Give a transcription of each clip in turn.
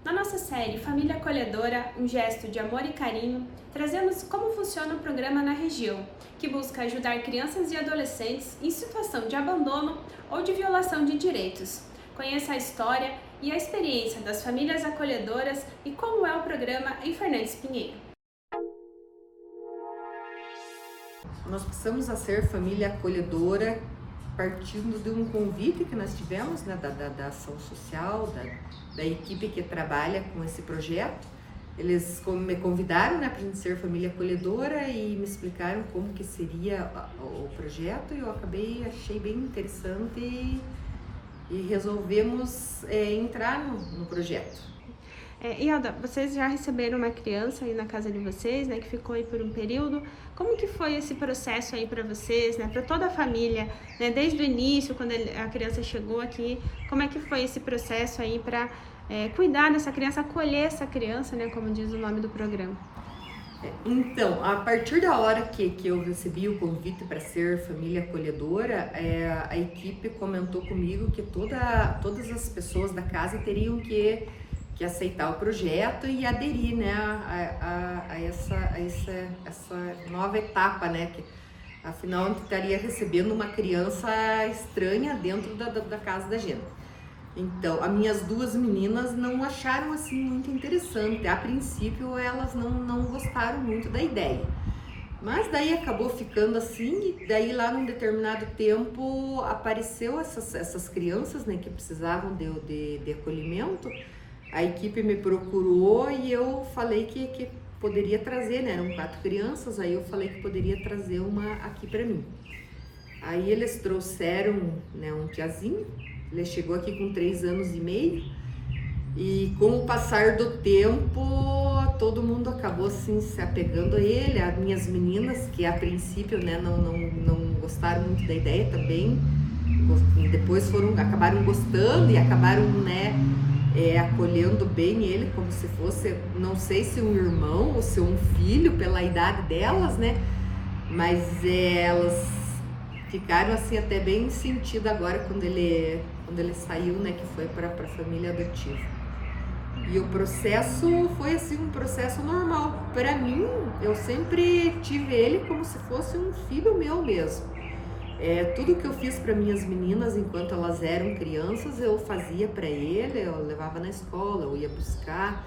Na nossa série Família Acolhedora, um gesto de amor e carinho, trazemos como funciona o programa na região, que busca ajudar crianças e adolescentes em situação de abandono ou de violação de direitos. Conheça a história e a experiência das famílias acolhedoras e como é o programa em Fernandes Pinheiro. Nós passamos a ser família acolhedora partindo de um convite que nós tivemos, né, da ação social, da equipe que trabalha com esse projeto. Eles me convidaram, né, para a gente ser família acolhedora e me explicaram como que seria o projeto, e eu achei bem interessante e resolvemos entrar no projeto. Ialda, vocês já receberam uma criança aí na casa de vocês, né, que ficou aí por um período. Como que foi esse processo aí para vocês, né, para toda a família, né, desde o início, quando a criança chegou aqui, como é que foi esse processo aí para cuidar dessa criança, acolher essa criança, né, como diz o nome do programa? Então, a partir da hora que eu recebi o convite para ser família acolhedora, a equipe comentou comigo que todas as pessoas da casa teriam que aceitar o projeto e aderir, né, a essa nova etapa, né, que afinal a gente estaria recebendo uma criança estranha dentro da casa da gente. Então, as minhas duas meninas não acharam assim muito interessante. A princípio, elas não gostaram muito da ideia. Mas daí acabou ficando assim, e daí lá num determinado tempo apareceu essas crianças, né, que precisavam de acolhimento. A equipe me procurou e eu falei que poderia trazer, né, eram 4 crianças, aí eu falei que poderia trazer uma aqui para mim. Aí eles trouxeram, né, um tiazinho. Ele chegou aqui com 3 anos e meio, e com o passar do tempo, todo mundo acabou assim se apegando a ele. As minhas meninas, que a princípio, né, não gostaram muito da ideia também, depois acabaram gostando e acabaram, né, acolhendo bem ele como se fosse, não sei se um irmão ou se um filho pela idade delas, né, mas elas ficaram assim até bem sentido agora quando ele saiu, né, que foi para a família adotiva. E o processo foi assim um processo normal. Para mim, eu sempre tive ele como se fosse um filho meu mesmo. Tudo que eu fiz para minhas meninas enquanto elas eram crianças, eu fazia para ele. Eu levava na escola, eu ia buscar.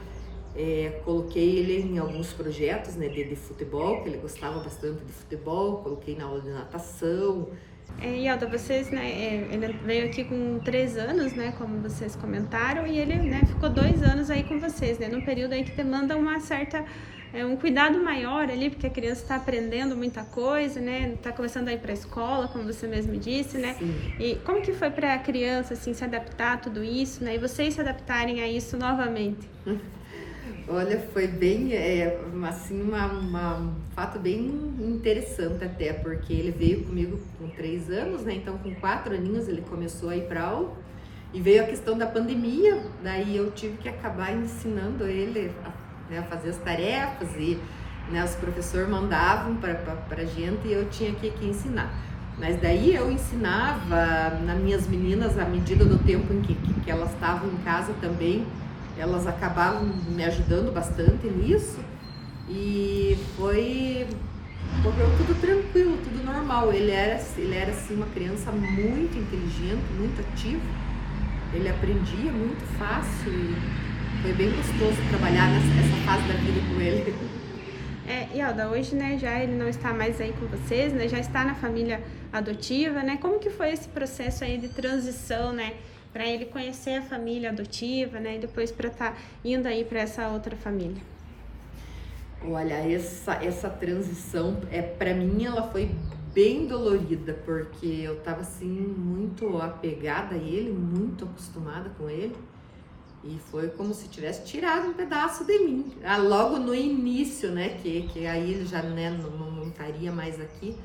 Coloquei ele em alguns projetos, né, de futebol, que ele gostava bastante de futebol. Coloquei na aula de natação. Ialda, vocês, né, ele veio aqui com 3 anos, né, como vocês comentaram, e ele, né, ficou 2 anos aí com vocês, né, num período aí que demanda uma certa, um cuidado maior ali, porque a criança está aprendendo muita coisa, né, está começando a ir para a escola, como você mesmo disse, né. Sim. E como que foi para a criança, assim, se adaptar a tudo isso, né, e vocês se adaptarem a isso novamente? Olha, foi bem, assim, um fato bem interessante até, porque ele veio comigo com 3 anos, né, então com 4 aninhos ele começou a ir para aula, e veio a questão da pandemia, daí eu tive que acabar ensinando ele a fazer as tarefas, e, né, os professores mandavam para a gente e eu tinha que ensinar. Mas daí eu ensinava nas minhas meninas, à medida do tempo em que elas estavam em casa também, elas acabavam me ajudando bastante nisso, e correu tudo tranquilo, tudo normal. Ele era assim uma criança muito inteligente, muito ativa, ele aprendia muito fácil e foi bem gostoso trabalhar nessa fase da vida com ele. Ialda, hoje, né, já ele não está mais aí com vocês, né, já está na família adotiva, né, como que foi esse processo aí de transição, né, para ele conhecer a família adotiva, né, e depois para estar indo aí para essa outra família? Olha, essa transição, para mim ela foi bem dolorida, porque eu tava assim muito apegada a ele, muito acostumada com ele, e foi como se tivesse tirado um pedaço de mim. Logo no início, né, que aí ele já, né, não estaria mais aqui,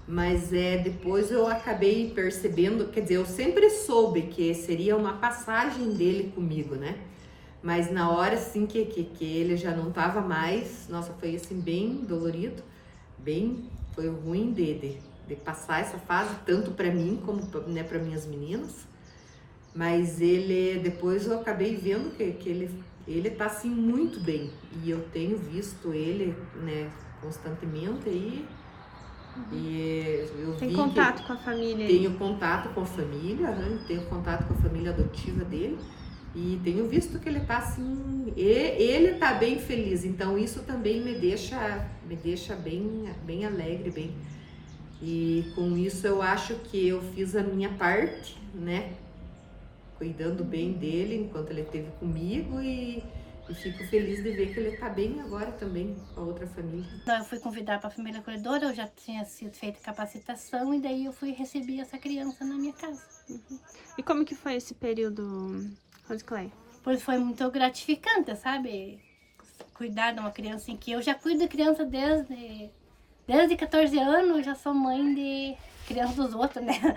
mas depois eu acabei percebendo, quer dizer, eu sempre soube que seria uma passagem dele comigo, né? Mas na hora assim que ele já não estava mais, nossa, foi assim bem dolorido, foi ruim de passar essa fase, tanto para mim como, né, para minhas meninas. Mas ele, depois eu acabei vendo que ele tá assim muito bem. E eu tenho visto ele, né, constantemente aí. E eu Tem vi contato que com a família aí? tenho contato com a família, né, tenho contato com a família adotiva dele. E tenho visto que ele tá assim, ele tá bem feliz. Então isso também me deixa bem alegre, bem. E com isso eu acho que eu fiz a minha parte, né? Cuidando bem dele enquanto ele esteve comigo e fico feliz de ver que ele está bem agora também com a outra família. Então, eu fui convidada para a família acolhedora, eu já tinha sido feita capacitação e daí eu fui receber essa criança na minha casa. E como que foi esse período, Rosicléia? Pois foi muito gratificante, sabe? Cuidar de uma criança em que eu já cuido de criança desde 14 anos, eu já sou mãe de criança dos outros, né?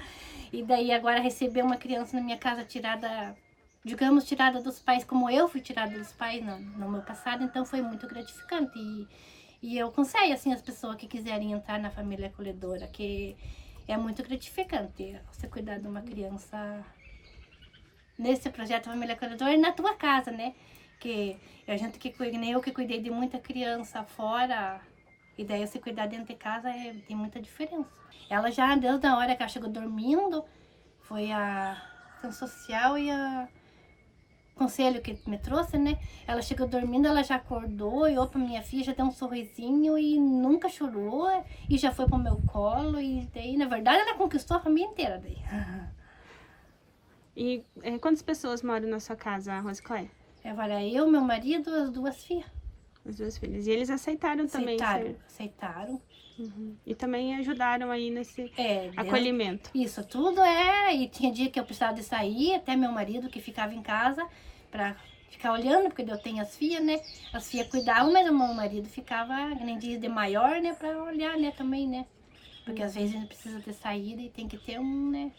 E daí agora receber uma criança na minha casa tirada, digamos, tirada dos pais, como eu fui tirada dos pais no meu passado, então foi muito gratificante. E eu aconselho, assim, as pessoas que quiserem entrar na família acolhedora, que é muito gratificante você cuidar de uma criança nesse projeto Família Acolhedora e na tua casa, né? Que a gente nem eu que cuidei de muita criança fora, e daí você cuidar dentro de casa tem muita diferença. Ela já, desde a hora que ela chegou dormindo, foi a ação social e a conselho que me trouxe, né? Ela chegou dormindo, ela já acordou e opa, minha filha já deu um sorrisinho e nunca chorou e já foi pro meu colo e daí, na verdade, ela conquistou a família inteira daí. E quantas pessoas moram na sua casa, Rosicléia? Agora eu, meu marido, as duas filhas. As duas filhas. E eles aceitaram também? Aceitaram. Uhum. E também ajudaram aí nesse Deus, acolhimento. Isso, tudo e tinha dia que eu precisava de sair, até meu marido que ficava em casa pra ficar olhando, porque eu tenho as filhas, né? As filhas cuidavam, mas o meu marido ficava, nem dia de maior, né? Pra olhar, né, também, né? Porque às vezes a gente precisa de saída e tem que ter né?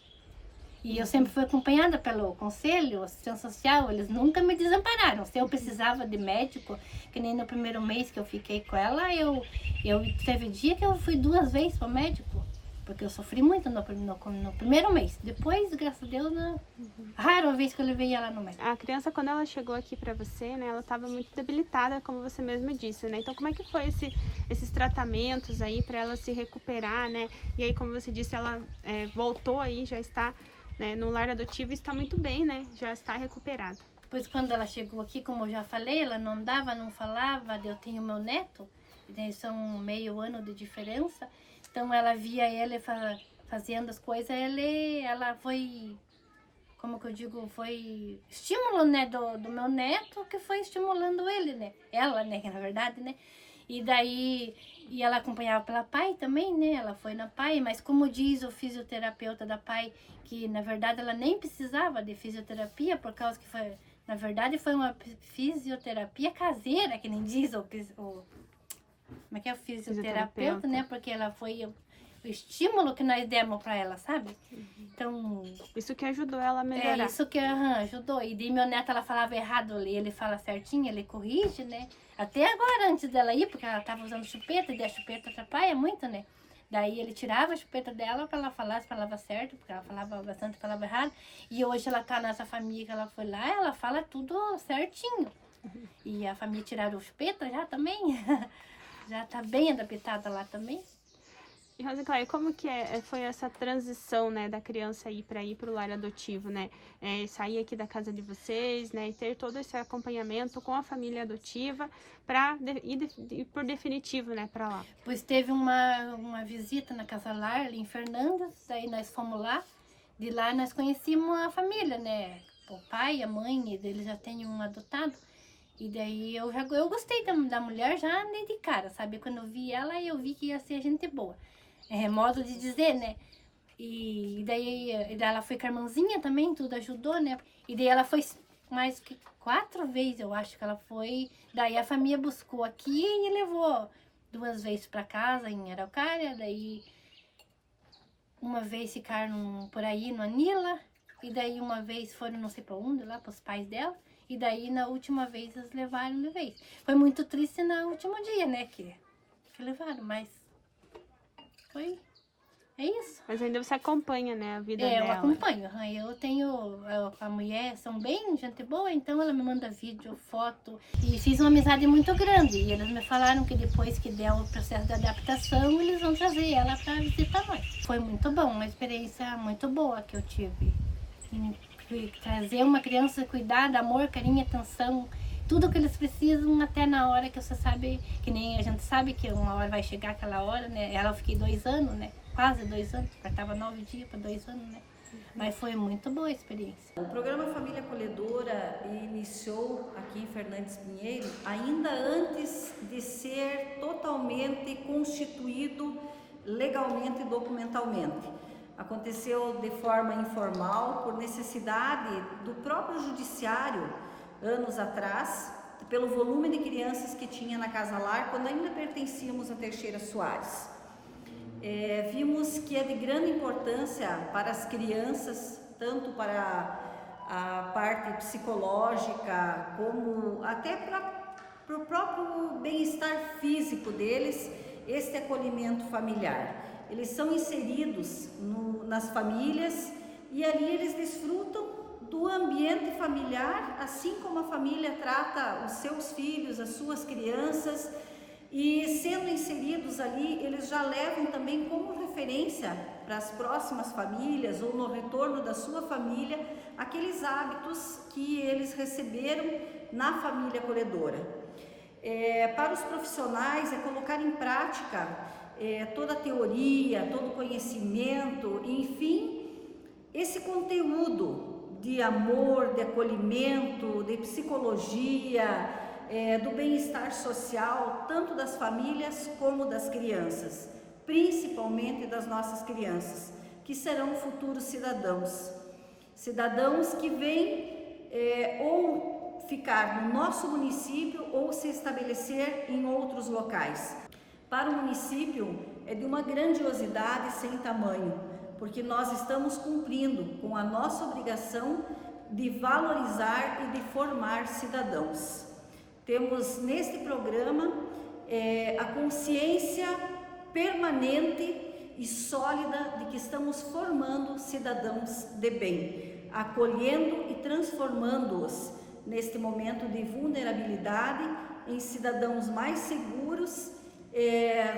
E eu sempre fui acompanhada pelo conselho, assistência social, eles nunca me desampararam. Se eu precisava de médico, que nem no primeiro mês que eu fiquei com ela, eu teve dia que eu fui 2 vezes para o médico, porque eu sofri muito no primeiro mês. Depois, graças a Deus, rara vez que eu levei ela no médico. A criança, quando ela chegou aqui pra você, né, ela estava muito debilitada, como você mesma disse, né? Então, como é que foi esses tratamentos aí para ela se recuperar, né? E aí, como você disse, ela voltou aí, já está, né, no lar adotivo e está muito bem, né? Já está recuperada. Pois quando ela chegou aqui, como eu já falei, ela não andava, não falava, eu tenho meu neto, são meio ano de diferença, então ela via ele fazendo as coisas, ela foi, como que eu digo, foi estímulo, né, do meu neto, que foi estimulando ele, né, ela, né, na verdade, né, e daí, e ela acompanhava pela PAI também, né, ela foi na PAI, mas como diz o fisioterapeuta da PAI, que na verdade ela nem precisava de fisioterapia, por causa que foi, na verdade foi uma fisioterapia caseira, que nem diz como é que é o fisioterapeuta, né, porque ela foi o estímulo que nós demos para ela, sabe? Então... Isso que ajudou ela a melhorar. Isso que ajudou. E de meu neto, ela falava errado, ele fala certinho, ele corrige, né? Até agora, antes dela ir, porque ela tava usando chupeta, e a chupeta atrapalha muito, né? Daí ele tirava a chupeta dela para ela falar as palavras certas, porque ela falava bastante palavra errada. E hoje ela tá nessa família que ela foi lá, ela fala tudo certinho. E a família tiraram a chupeta já também. Já tá bem adaptada lá também. E Rosicléia, como que foi essa transição, né, da criança ir para o lar adotivo, né? Sair aqui da casa de vocês, né, e ter todo esse acompanhamento com a família adotiva para ir por definitivo, né, para lá. Pois teve uma visita na Casa Lar, ali em Fernandes, daí nós fomos lá. De lá nós conhecemos a família, né? O pai, a mãe, eles já têm um adotado. E daí eu gostei da mulher já nem de cara, sabe? Quando eu vi ela, eu vi que ia ser gente boa. É modo de dizer, né? E daí ela foi com a irmãzinha também, tudo ajudou, né? E daí ela foi mais que 4 vezes, eu acho que ela foi. Daí a família buscou aqui e levou 2 vezes para casa em Araucária. Daí uma vez ficaram por aí no Anila. E daí uma vez foram não sei para onde, lá para os pais dela. E daí na última vez eles levaram de vez. Foi muito triste no último dia, né? Que levaram, mas... É isso. Mas ainda você acompanha, né, a vida Eu dela. acompanho. Eu tenho a mulher, são bem gente boa, então ela me manda vídeo, foto. E fiz uma amizade muito grande. E eles me falaram que depois que der o processo de adaptação, eles vão trazer ela para visitar nós. Foi muito bom, uma experiência muito boa que eu tive. Trazer uma criança, cuidar, amor, carinho, atenção, tudo que eles precisam até na hora que você sabe, que nem a gente sabe que uma hora vai chegar aquela hora, né? Ela eu fiquei 2 anos, né? Quase 2 anos, faltava 9 dias para 2 anos, né? Mas foi muito boa a experiência. O programa Família Acolhedora iniciou aqui em Fernandes Pinheiro ainda antes de ser totalmente constituído legalmente e documentalmente. Aconteceu de forma informal, por necessidade do próprio judiciário, anos atrás, pelo volume de crianças que tinha na Casa Lar, quando ainda pertencíamos a Teixeira Soares. Vimos que é de grande importância para as crianças, tanto para a parte psicológica, como até para o próprio bem-estar físico deles, este acolhimento familiar. Eles são inseridos nas famílias e ali eles desfrutam do ambiente familiar, assim como a família trata os seus filhos, as suas crianças, e sendo inseridos ali, eles já levam também como referência para as próximas famílias ou no retorno da sua família, aqueles hábitos que eles receberam na família acolhedora. Para os profissionais, é colocar em prática toda a teoria, todo o conhecimento, enfim, esse conteúdo de amor, de acolhimento, de psicologia, do bem-estar social, tanto das famílias como das crianças, principalmente das nossas crianças, que serão futuros cidadãos que vêm ou ficar no nosso município ou se estabelecer em outros locais. Para o município é de uma grandiosidade sem tamanho, porque nós estamos cumprindo com a nossa obrigação de valorizar e de formar cidadãos. Temos neste programa a consciência permanente e sólida de que estamos formando cidadãos de bem, acolhendo e transformando-os neste momento de vulnerabilidade em cidadãos mais seguros,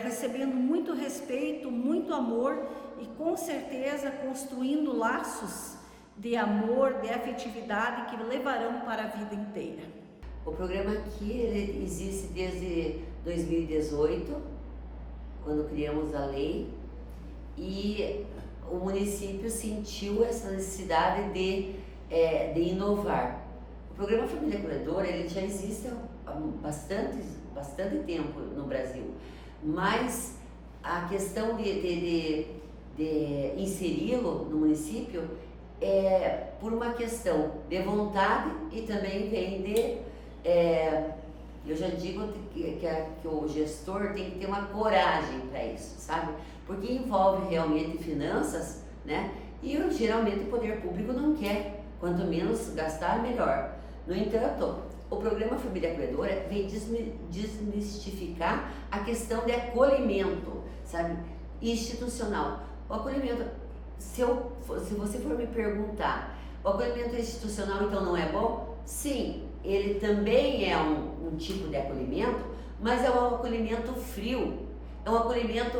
recebendo muito respeito, muito amor e com certeza construindo laços de amor, de afetividade que levarão para a vida inteira. O programa aqui ele existe desde 2018, quando criamos a lei, e o município sentiu essa necessidade de inovar. O programa Família Acolhedora ele já existe há bastante tempo no Brasil, mas a questão de inseri-lo no município é por uma questão de vontade e também vem de eu já digo que o gestor tem que ter uma coragem para isso, sabe? Porque envolve realmente finanças, né? E geralmente o poder público não quer, quanto menos gastar, melhor. No entanto, o programa Família Acolhedora vem desmistificar a questão de acolhimento, sabe? Institucional. O acolhimento, se você for me perguntar, o acolhimento institucional então não é bom? Sim. Ele também é um tipo de acolhimento, mas é um acolhimento frio. É um acolhimento,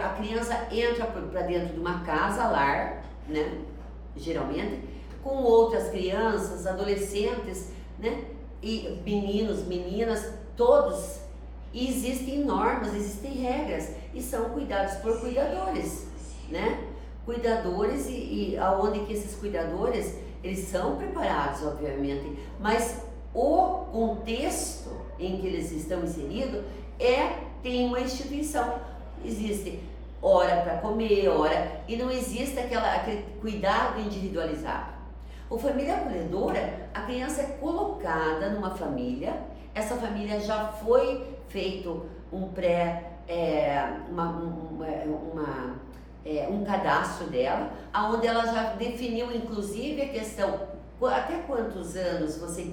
a criança entra para dentro de uma casa, lar, né? Geralmente, com outras crianças, adolescentes, né? E meninos, meninas, todos. E existem normas, existem regras e são cuidados por cuidadores, né? Cuidadores e aonde que esses cuidadores eles são preparados, obviamente, mas o contexto em que eles estão inseridos tem uma instituição. Existe hora para comer, hora, e não existe aquele cuidado individualizado. O Família Acolhedora, a criança é colocada numa família, essa família já foi feito um cadastro dela, onde ela já definiu inclusive a questão até quantos anos você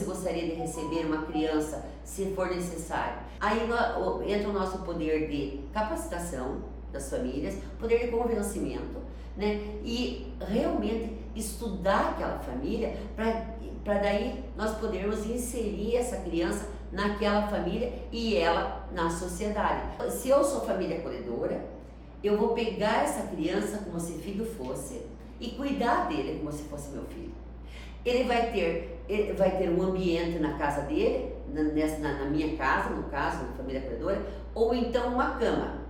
gostaria de receber uma criança, se for necessário. Aí entra o nosso poder de capacitação, das famílias, poder de convencimento, né? E realmente estudar aquela família para daí nós podermos inserir essa criança naquela família e ela na sociedade. Se eu sou família acolhedora, eu vou pegar essa criança como se filho fosse e cuidar dele como se fosse meu filho. Ele vai ter um ambiente na casa dele, na minha casa, no caso, na família acolhedora, ou então uma cama,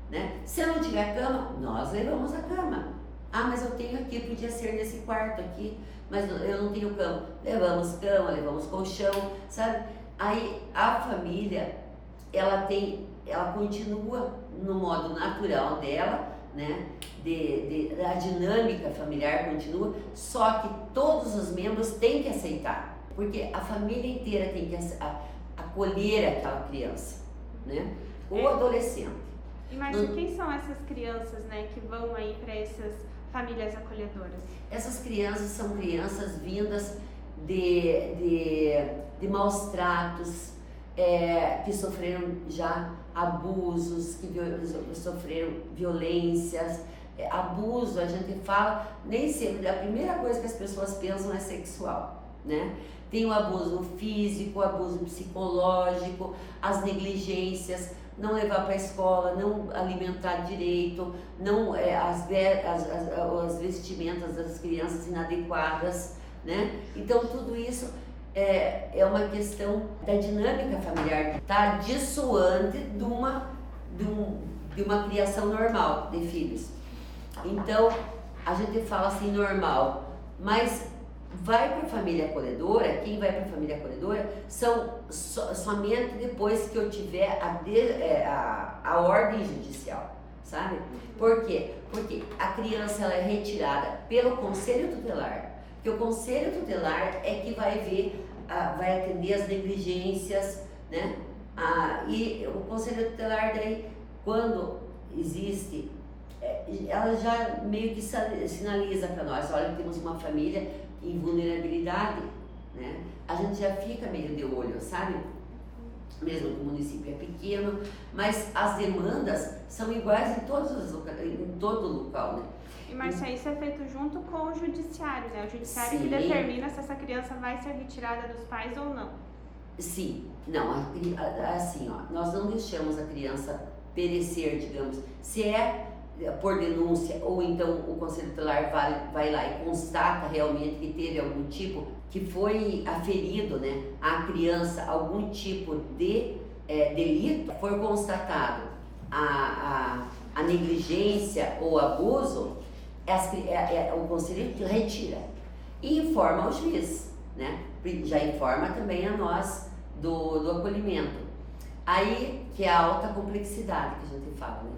né? Se eu não tiver cama, nós levamos a cama. Ah, mas eu tenho aqui, podia ser nesse quarto aqui, mas eu não tenho cama. Levamos cama, levamos colchão, sabe? Aí a família, ela continua no modo natural dela, né? A dinâmica familiar continua, só que todos os membros têm que aceitar, porque a família inteira tem que acolher aquela criança, né? O adolescente. E Márcia, quem são essas crianças, né, que vão aí para essas famílias acolhedoras? Essas crianças são crianças vindas de maus tratos, que sofreram já abusos, que sofreram violências. Abuso, a gente fala, nem sempre, a primeira coisa que as pessoas pensam é sexual, né? Tem o abuso físico, o abuso psicológico, as negligências, não levar para a escola, não alimentar direito, não as vestimentas das crianças inadequadas, né? Então tudo isso é uma questão da dinâmica familiar, tá dissuante de uma criação normal de filhos. Então a gente fala assim normal, mas vai para a família acolhedora, quem vai para a família acolhedora são somente depois que eu tiver a ordem judicial, sabe? Por quê? Porque a criança ela é retirada pelo conselho tutelar, porque o conselho tutelar é que vai atender as negligências, né? E o conselho tutelar daí, quando existe, ela já meio que sinaliza para nós, olha, temos uma família em vulnerabilidade, né? A gente já fica meio de olho, sabe? Mesmo que o município é pequeno, mas as demandas são iguais em todo local, né? E Márcia, isso é feito junto com o judiciário, né? O judiciário que determina se essa criança vai ser retirada dos pais ou não. Sim, não, assim, ó, nós não deixamos a criança perecer, digamos, se é por denúncia ou então o conselho tutelar vai lá e constata realmente que teve algum tipo, que foi aferido, né, à criança algum tipo de delito, for constatado a negligência ou abuso, o conselho retira e informa ao juiz, né? Já informa também a nós do acolhimento. Aí que é a alta complexidade que a gente fala, né?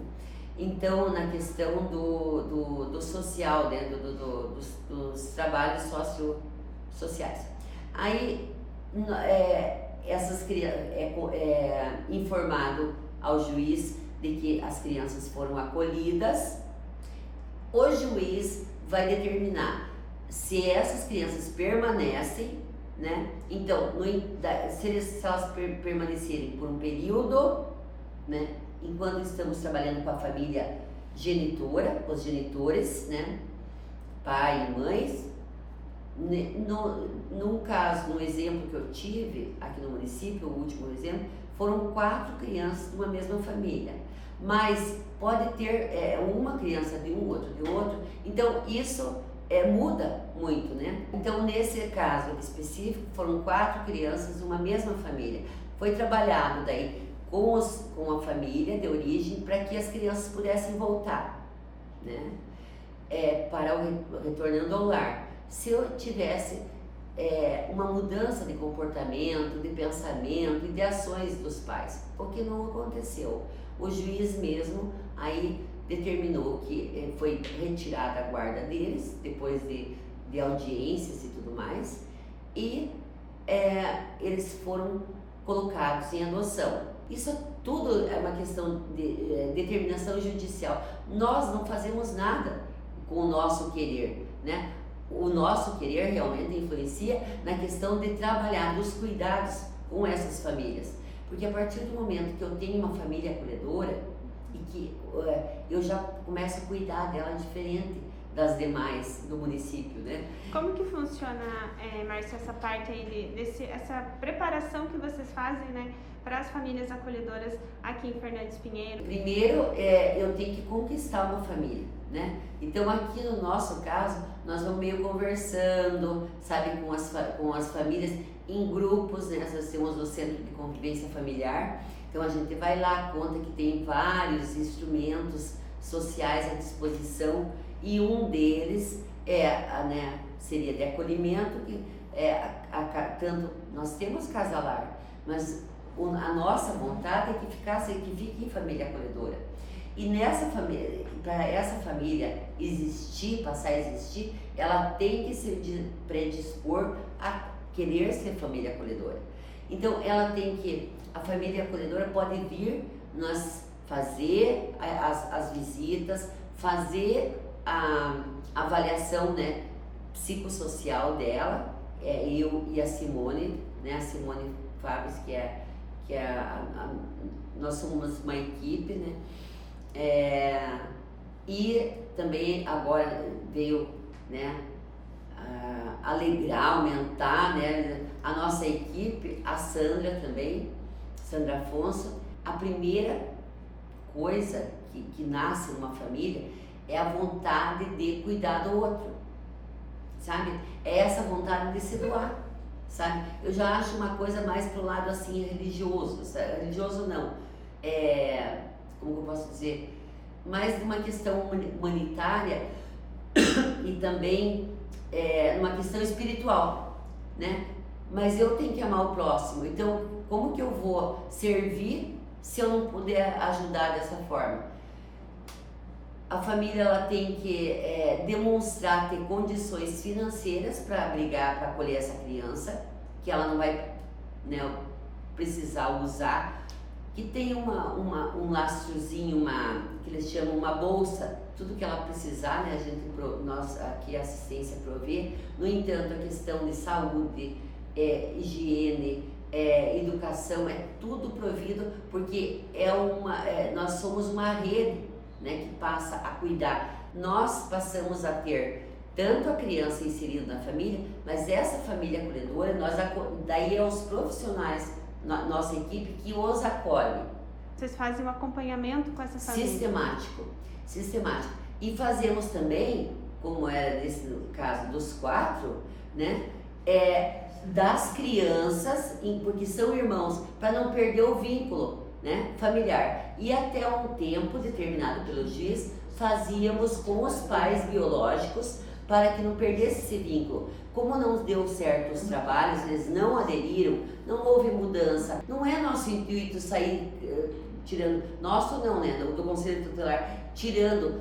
Então, na questão do social, né? dos trabalhos sociais. Aí, essas informado ao juiz de que as crianças foram acolhidas, o juiz vai determinar se essas crianças permanecem, né? Então, se elas permanecerem por um período, né? Enquanto estamos trabalhando com a família genitora, os genitores, né? Pai e mães. No caso, no exemplo que eu tive aqui no município, o último exemplo, foram 4 crianças de uma mesma família. Mas pode ter uma criança de um, outro de outro. Então, isso muda muito, né? Então, nesse caso específico, foram 4 crianças de uma mesma família. Foi trabalhado daí com a família de origem para que as crianças pudessem voltar, né? Retornando ao lar. Se eu tivesse uma mudança de comportamento, de pensamento e de ações dos pais, o que não aconteceu. O juiz mesmo aí determinou que foi retirada a guarda deles, depois de audiências e tudo mais, e eles foram colocados em adoção. Isso tudo é uma questão de determinação judicial. Nós não fazemos nada com o nosso querer, né? O nosso querer realmente influencia na questão de trabalhar, dos cuidados com essas famílias. Porque a partir do momento que eu tenho uma família acolhedora, e que eu já começo a cuidar dela diferente das demais do município, né? Como que funciona, Márcia, essa parte aí, essa preparação que vocês fazem, né, para as famílias acolhedoras aqui em Fernandes Pinheiro? Primeiro, eu tenho que conquistar uma família, né? Então, aqui no nosso caso, nós vamos meio conversando, sabe, com as famílias em grupos, né? Nós temos o Centro de Convivência Familiar, então a gente vai lá, conta que tem vários instrumentos sociais à disposição e um deles seria de acolhimento, que tanto nós temos casa-lar, mas a nossa vontade é que fique em família acolhedora. E nessa família, para essa família passar a existir, ela tem que se predispor a querer ser família acolhedora. Então, a família acolhedora pode vir, nós fazer as visitas, fazer a avaliação, né, psicossocial dela, eu e a Simone, né, a Simone Fábio, nós somos uma equipe, né, e também agora veio, né, alegrar, aumentar, né, a nossa equipe, a Sandra também, Sandra Afonso. A primeira coisa que nasce numa família é a vontade de cuidar do outro, sabe? É essa vontade de se doar, sabe? Eu já acho uma coisa mais pro lado assim religioso, sabe? Religioso não, como eu posso dizer, mais de uma questão humanitária e também uma questão espiritual, né? Mas eu tenho que amar o próximo, então como que eu vou servir se eu não puder ajudar dessa forma? A família ela tem que demonstrar ter condições financeiras para abrigar, para acolher essa criança, que ela não vai, né, precisar usar, que tem um lastrozinho, que eles chamam uma bolsa, tudo que ela precisar, né, nós aqui a assistência provê. No entanto, a questão de saúde, higiene, educação, é tudo provido, porque nós somos uma rede, né, que passa a cuidar. Nós passamos a ter tanto a criança inserida na família, mas essa família acolhedora, daí é os profissionais, nossa equipe, que os acolhe. Vocês fazem um acompanhamento com essa família? Sistemático. E fazemos também, como era nesse caso dos 4, né, das crianças, porque são irmãos, para não perder o vínculo, né, familiar. E até um tempo determinado pelo juiz, fazíamos com os pais biológicos para que não perdesse esse vínculo. Como não deu certo os trabalhos, eles não aderiram, não houve mudança. Não é nosso intuito sair tirando, nosso não, né, do Conselho Tutelar, tirando,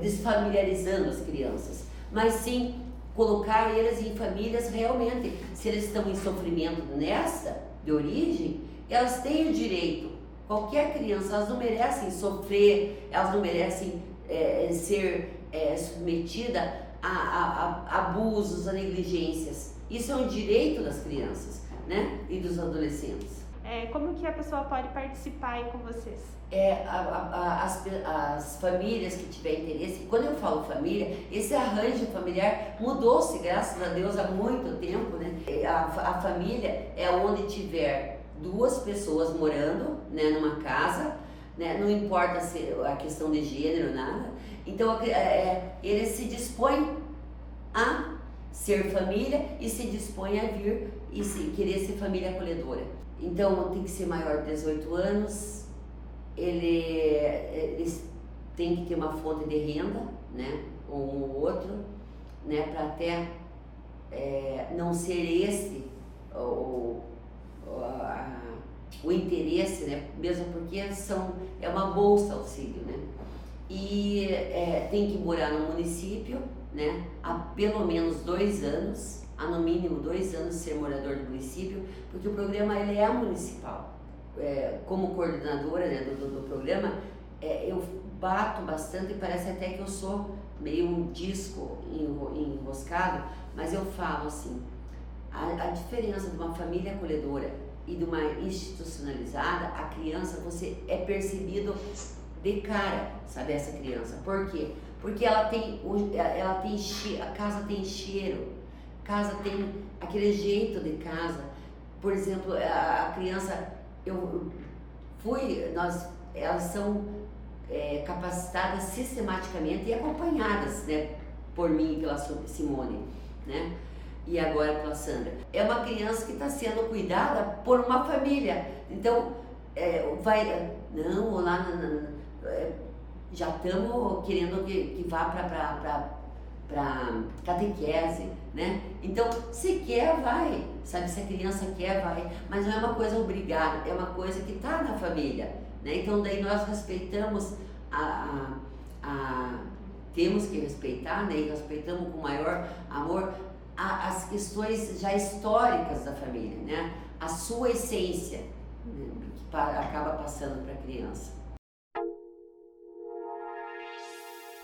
desfamiliarizando as crianças, mas sim colocar eles em famílias realmente, se eles estão em sofrimento nessa de origem, elas têm o direito, qualquer criança, elas não merecem sofrer, elas não merecem ser submetida a abusos, a negligências. Isso é um direito das crianças, né, e dos adolescentes. Como que a pessoa pode participar aí com vocês? As famílias que tiverem interesse, quando eu falo família, esse arranjo familiar mudou-se, graças a Deus, há muito tempo, né? A família é onde tiver 2 pessoas morando, né, numa casa, né, não importa a questão de gênero, nada. Então, eles se dispõem a ser família e se dispõem a vir e querer ser família acolhedora. Então, tem que ser maior de 18 anos, eles têm que ter uma fonte de renda, né, ou um outro, né, para até não ser esse o interesse, né, mesmo porque é uma bolsa auxílio, né, e tem que morar no município, né, há pelo menos 2 anos, há no mínimo 2 anos ser morador do município, porque o programa ele é municipal. Como coordenadora, né, do programa, eu bato bastante e parece até que eu sou meio um disco enroscado, mas eu falo assim, a diferença de uma família acolhedora e de uma institucionalizada, a criança, você é percebido de cara, sabe, essa criança. Por quê? Porque ela tem a casa tem cheiro, casa tem aquele jeito de casa. Por exemplo, a criança, elas são capacitadas sistematicamente e acompanhadas, né, por mim e pela Simone, né? E agora pela Sandra. É uma criança que está sendo cuidada por uma família. Então, já estamos querendo que vá para catequese, né? Então, se quer, vai. Sabe, se a criança quer, vai. Mas não é uma coisa obrigada, é uma coisa que está na família, né? Então, daí nós respeitamos temos que respeitar, né? E respeitamos com maior amor as questões já históricas da família, né? A sua essência, né? Que acaba passando para a criança.